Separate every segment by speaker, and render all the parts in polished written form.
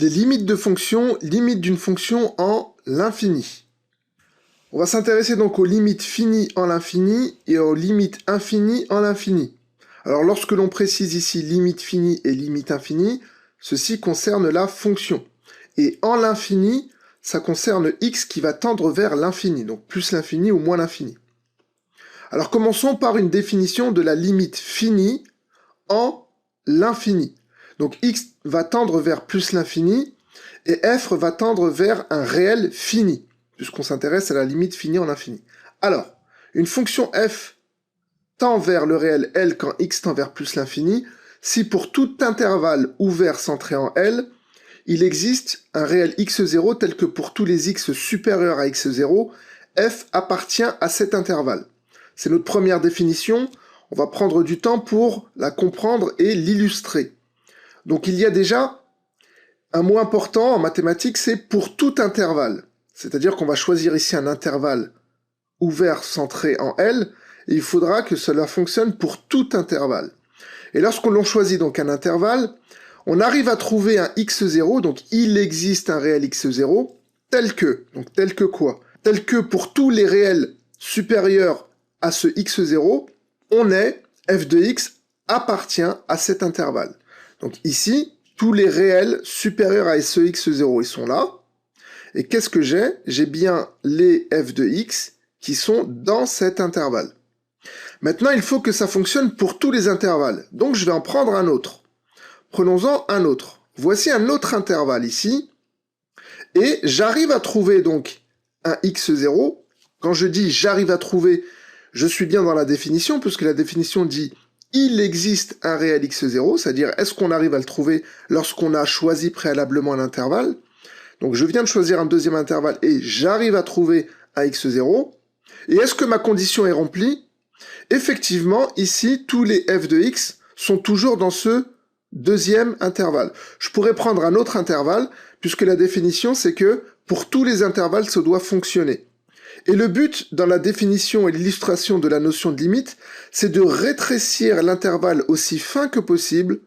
Speaker 1: Les limites de fonction, limites d'une fonction en l'infini. On va s'intéresser donc aux limites finies en l'infini et aux limites infinies en l'infini. Alors lorsque l'on précise ici limite finie et limite infinie, ceci concerne la fonction. Et en l'infini, ça concerne x qui va tendre vers l'infini, donc plus l'infini ou moins l'infini. Alors commençons par une définition de la limite finie en l'infini. Donc x va tendre vers plus l'infini et f va tendre vers un réel fini, puisqu'on s'intéresse à la limite finie en l'infini. Alors, une fonction f tend vers le réel L quand x tend vers plus l'infini, si pour tout intervalle ouvert centré en L, il existe un réel x0 tel que pour tous les x supérieurs à x0, f appartient à cet intervalle. C'est notre première définition, on va prendre du temps pour la comprendre et l'illustrer. Donc il y a déjà un mot important en mathématiques, c'est pour tout intervalle. C'est-à-dire qu'on va choisir ici un intervalle ouvert centré en L, et il faudra que cela fonctionne pour tout intervalle. Et lorsqu'on l'on choisit donc un intervalle, on arrive à trouver un x0, donc il existe un réel x0, tel que quoi? Tel que pour tous les réels supérieurs à ce x0, on est f de x appartient à cet intervalle. Donc ici, tous les réels supérieurs à ce x0, ils sont là. Et qu'est-ce que j'ai? J'ai bien les f de x qui sont dans cet intervalle. Maintenant, il faut que ça fonctionne pour tous les intervalles. Donc je vais en prendre un autre. Prenons-en un autre. Voici un autre intervalle ici. Et j'arrive à trouver donc un x0. Quand je dis j'arrive à trouver, je suis bien dans la définition, puisque la définition dit il existe un réel x0, c'est-à-dire est-ce qu'on arrive à le trouver lorsqu'on a choisi préalablement un intervalle. Donc je viens de choisir un deuxième intervalle et j'arrive à trouver un x0. Et est-ce que ma condition est remplie? Effectivement, ici, tous les f de x sont toujours dans ce deuxième intervalle. Je pourrais prendre un autre intervalle, puisque la définition, c'est que pour tous les intervalles, ça doit fonctionner. Et le but, dans la définition et l'illustration de la notion de limite, c'est de rétrécir l'intervalle aussi fin que possible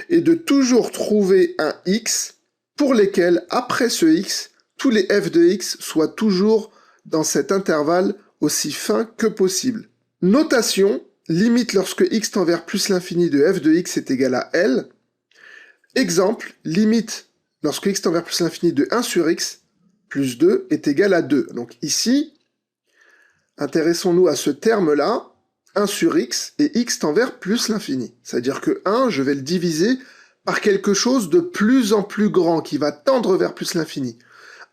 Speaker 1: et de toujours trouver un x pour lesquels, après ce x, tous les f de x soient toujours dans cet intervalle aussi fin que possible. Notation, limite lorsque x tend vers plus l'infini de f de x est égal à L. Exemple, limite lorsque x tend vers plus l'infini de 1 sur x plus 2 est égal à 2. Donc ici, intéressons-nous à ce terme-là, 1 sur x, et x tend vers plus l'infini. C'est-à-dire que 1, je vais le diviser par quelque chose de plus en plus grand, qui va tendre vers plus l'infini.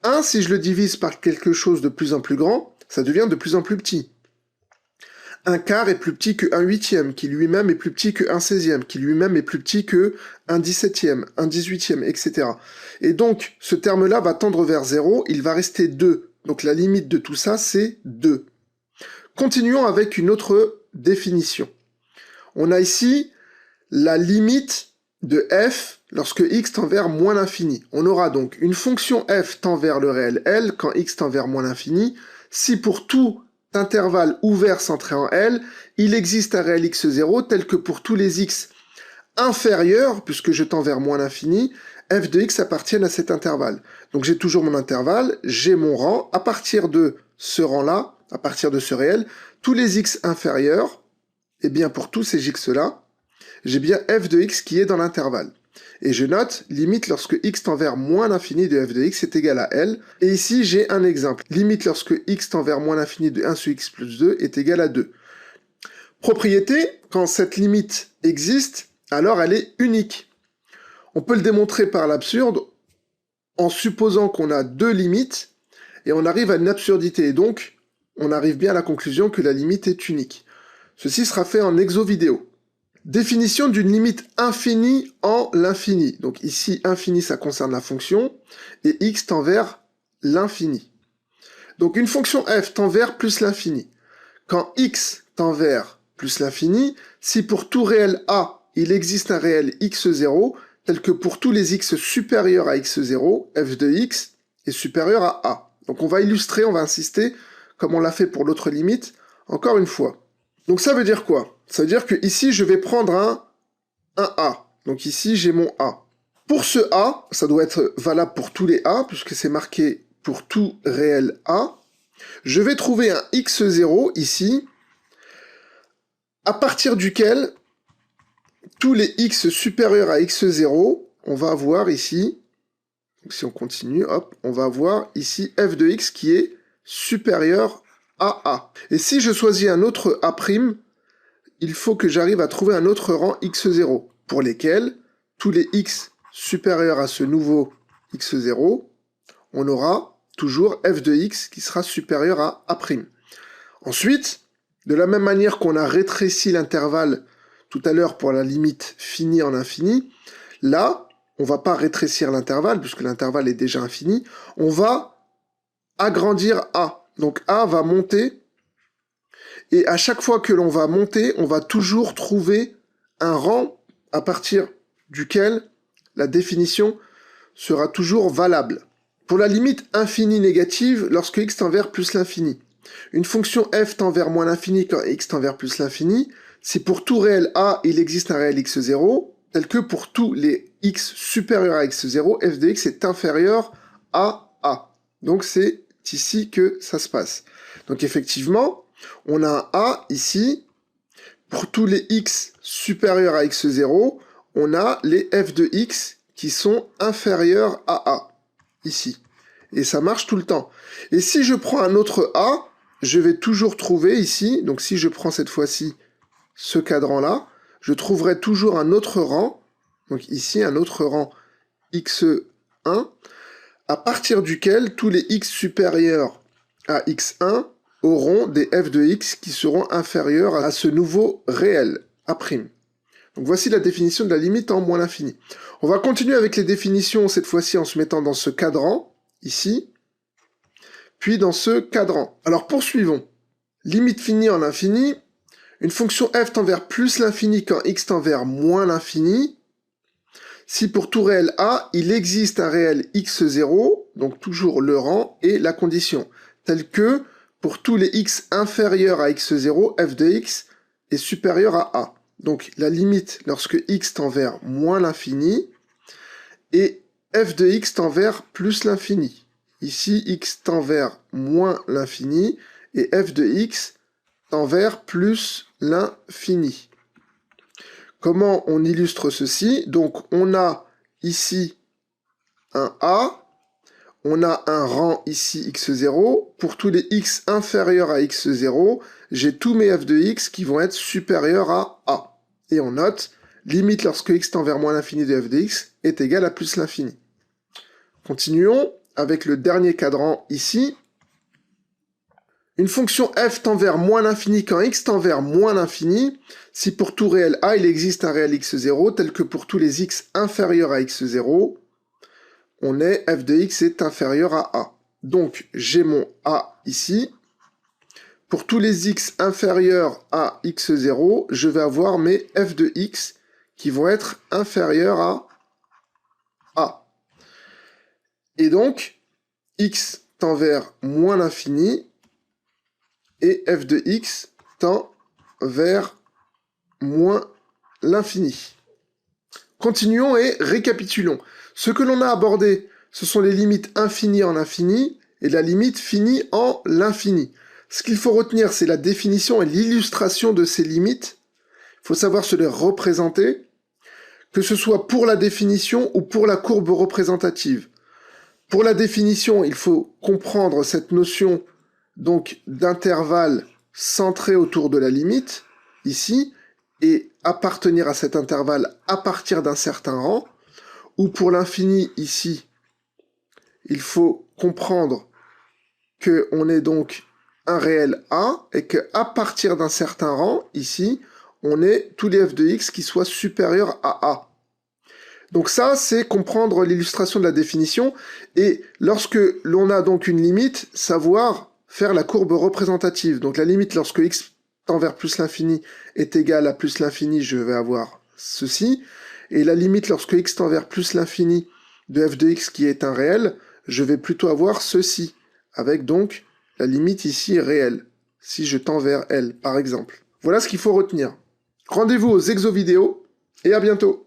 Speaker 1: 1, si je le divise par quelque chose de plus en plus grand, ça devient de plus en plus petit. 1 quart est plus petit que 1 huitième, qui lui-même est plus petit que 1 16e, qui lui-même est plus petit que 1 17e, 1 18e, etc. Et donc, ce terme-là va tendre vers 0, il va rester 2. Donc la limite de tout ça, c'est 2. Continuons avec une autre définition. On a ici la limite de f lorsque x tend vers moins l'infini. On aura donc une fonction f tend vers le réel L quand x tend vers moins l'infini, si pour tout intervalle ouvert centré en L, il existe un réel x0 tel que pour tous les x inférieurs, puisque je tends vers moins l'infini, f de x appartiennent à cet intervalle. Donc j'ai toujours mon intervalle, j'ai mon rang, à partir de ce rang-là, à partir de ce réel, tous les x inférieurs, et bien pour tous ces x-là, j'ai bien f de x qui est dans l'intervalle. Et je note, limite lorsque x tend vers moins l'infini de f de x est égal à L. Et ici, j'ai un exemple. Limite lorsque x tend vers moins l'infini de 1 sur x plus 2 est égal à 2. Propriété, quand cette limite existe, alors elle est unique. On peut le démontrer par l'absurde en supposant qu'on a deux limites et on arrive à une absurdité. Et donc, on arrive bien à la conclusion que la limite est unique. Ceci sera fait en exo vidéo. Définition d'une limite infinie en l'infini. Donc ici, infini, ça concerne la fonction, et x tend vers l'infini. Donc une fonction f tend vers plus l'infini. Quand x tend vers plus l'infini, si pour tout réel a, il existe un réel x0, tel que pour tous les x supérieurs à x0, f de x est supérieur à a. Donc on va illustrer, on va insister, comme on l'a fait pour l'autre limite, encore une fois. Donc ça veut dire quoi? Ça veut dire que ici, je vais prendre un a. Donc ici, j'ai mon a. Pour ce A, ça doit être valable pour tous les A, puisque c'est marqué pour tout réel A. Je vais trouver un x0 ici, à partir duquel tous les x supérieurs à x0, on va avoir ici, donc si on continue, hop, on va avoir ici f de x qui est supérieur à A. Et si je choisis un autre A', il faut que j'arrive à trouver un autre rang x0, pour lesquels tous les x supérieurs à ce nouveau x0, on aura toujours f de x qui sera supérieur à A'. Ensuite, de la même manière qu'on a rétréci l'intervalle tout à l'heure pour la limite finie en infini, là, on ne va pas rétrécir l'intervalle, puisque l'intervalle est déjà infini, on va agrandir A. Donc A va monter, et à chaque fois que l'on va monter, on va toujours trouver un rang à partir duquel la définition sera toujours valable. Pour la limite infinie négative, lorsque x tend vers plus l'infini, une fonction f tend vers moins l'infini quand x tend vers plus l'infini, si pour tout réel a, il existe un réel x0, tel que pour tous les x supérieurs à x0, f de x est inférieur à a. Donc c'est ici que ça se passe. Donc effectivement, on a un a ici, pour tous les x supérieurs à x0, on a les f de x qui sont inférieurs à a, ici. Et ça marche tout le temps. Et si je prends un autre a, je vais toujours trouver ici, donc si je prends cette fois-ci ce cadran-là, je trouverai toujours un autre rang, donc ici un autre rang x1, à partir duquel tous les x supérieurs à x1 auront des f de x qui seront inférieurs à ce nouveau réel, A'. Donc voici la définition de la limite en moins l'infini. On va continuer avec les définitions, cette fois-ci en se mettant dans ce cadran, ici, puis dans ce cadran. Alors poursuivons. Limite finie en l'infini, une fonction f tend vers plus l'infini quand x tend vers moins l'infini, si pour tout réel a, il existe un réel x0, donc toujours le rang et la condition, tel que pour tous les x inférieurs à x0, f de x est supérieur à a. Donc la limite lorsque x tend vers moins l'infini et f de x tend vers plus l'infini. Ici, x tend vers moins l'infini et f de x tend vers plus l'infini. Comment on illustre ceci? Donc on a ici un a, on a un rang ici x0. Pour tous les x inférieurs à x0, j'ai tous mes f de x qui vont être supérieurs à a. Et on note, limite lorsque x tend vers moins l'infini de f de x est égal à plus l'infini. Continuons avec le dernier cadran ici. Une fonction f tend vers moins l'infini quand x tend vers moins l'infini, si pour tout réel a, il existe un réel x0, tel que pour tous les x inférieurs à x0, on est f de x est inférieur à a. Donc j'ai mon a ici. Pour tous les x inférieurs à x0, je vais avoir mes f de x qui vont être inférieurs à a. Et donc, x tend vers moins l'infini, et f de x tend vers moins l'infini. Continuons et récapitulons. Ce que l'on a abordé, ce sont les limites infinies en infini et la limite finie en l'infini. Ce qu'il faut retenir, c'est la définition et l'illustration de ces limites. Il faut savoir se les représenter, que ce soit pour la définition ou pour la courbe représentative. Pour la définition, il faut comprendre cette notion donc d'intervalle centré autour de la limite, ici, et appartenir à cet intervalle à partir d'un certain rang, ou pour l'infini, ici, il faut comprendre qu'on est donc un réel A, et qu'à partir d'un certain rang, ici, on est tous les f de x qui soient supérieurs à A. Donc ça, c'est comprendre l'illustration de la définition, et lorsque l'on a donc une limite, savoir faire la courbe représentative. Donc la limite lorsque x tend vers plus l'infini est égal à plus l'infini, je vais avoir ceci, et la limite lorsque x tend vers plus l'infini de f de x qui est un réel, je vais plutôt avoir ceci, avec donc la limite ici réelle, si je tends vers L, par exemple. Voilà ce qu'il faut retenir. Rendez-vous aux exos vidéo, et à bientôt.